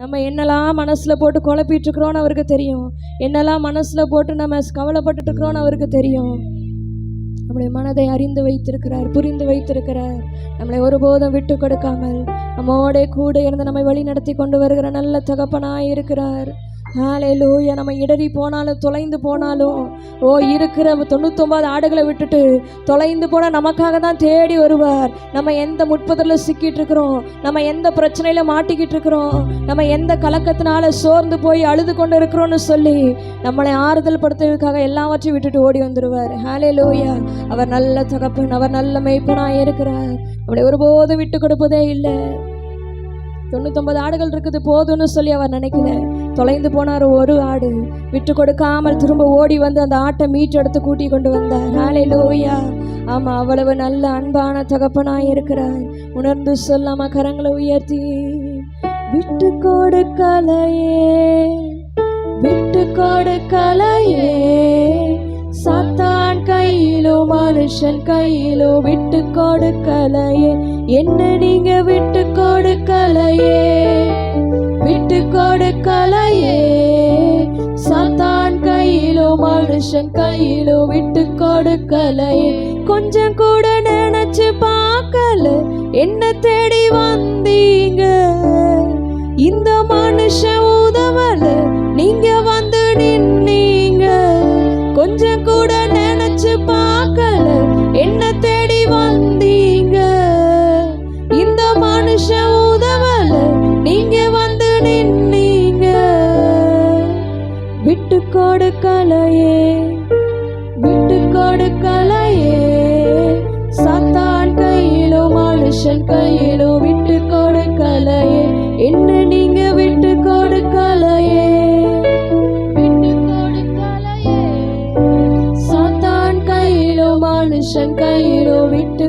நம்ம என்னெல்லாம் மனசில் போட்டு குழப்பிட்டு இருக்கிறோன்னு அவருக்கு தெரியும். என்னெல்லாம் மனசில் போட்டு நம்ம கவலைப்பட்டுட்டு இருக்கிறோன்னு அவருக்கு தெரியும். நம்முடைய மனதை அறிந்து வைத்திருக்கிறார், புரிந்து வைத்திருக்கிறார். நம்மளை ஒருபோதும் விட்டு கொடுக்காமல் நம்மோட கூட இருந்து நம்மை வழி நடத்தி கொண்டு வருகிற நல்ல தகப்பனாய் இருக்கிறார். ஹல்லேலூயா. நம்ம இடறி போனாலும் தொலைந்து போனாலும் இருக்கிற 99 ஆடுகளை விட்டுட்டு தொலைந்து போனால் நமக்காக தான் தேடி வருவார். நம்ம எந்த முற்பதில் சிக்கிட்டு இருக்கிறோம், நம்ம எந்த பிரச்சனையில மாட்டிக்கிட்டு இருக்கிறோம், நம்ம எந்த கலக்கத்தினால சோர்ந்து போய் அழுது கொண்டு இருக்கிறோம்னு சொல்லி நம்மளை ஆறுதல் படுத்துறதுக்காக எல்லாவற்றையும் விட்டுட்டு ஓடி வந்துடுவார். ஹல்லேலூயா. அவர் நல்ல தகப்பன், அவர் நல்ல மேய்ப்பனாய் இருக்கிறார். நம்மளை ஒருபோதும் விட்டு கொடுப்பதே இல்லை. 99 ஆடுகள் இருக்குது போதும்னு சொல்லி அவர் நினைக்கல. தொலைந்து போனார் ஒரு ஆடு, விட்டு கொடுக்காமல் திரும்ப ஓடி வந்து அந்த ஆட்டை மீட்டெடுத்து கூட்டி கொண்டு வந்தார். ஹல்லேலூயா. ஆமா, அவ்வளவு நல்ல அன்பான தகப்பனாய் இருக்கிறார். உணர்ந்து சொல்லாம கரங்களை உயர்த்தி, விட்டு கொடுக்கலையே, விட்டு கொடுக்கலையே, சாத்தான் கையிலோ மனுஷன் கையிலோ விட்டு கொடுக்கலையே, என்ன நீங்க விட்டு கொடுக்கலையே, விட்டு கொடுக்கலையே, சாத்தான் கையிலோ மனுஷன் கையிலோ விட்டு கொடுக்கலையே, கொஞ்சம் கூட நினைச்சு பார்க்கல என்ன தேடி வந்தீங்க, இந்த மனுஷன் உதவல நீங்க வந்து நின்னீங்க, கொஞ்சம் கூட நினைச்சு பார்க்கல என்ன தேடி வந்தீங்க, இந்த மனுஷன் உதவல நீங்க வந்து நின்னீங்க, விட்டு கொடுக்கலையே, விட்டு கொடுக்கலையே, சாத்தான் கையிலோ மனுஷன் கையிலோ விட்டு கொடுக்கலையே, என்ன நீங்க விட்டு கொடுக்கலையே, விட்டு கொடுக்கலையே, சாத்தான் கையிலோ மனுஷன் கையிலோ விட்டு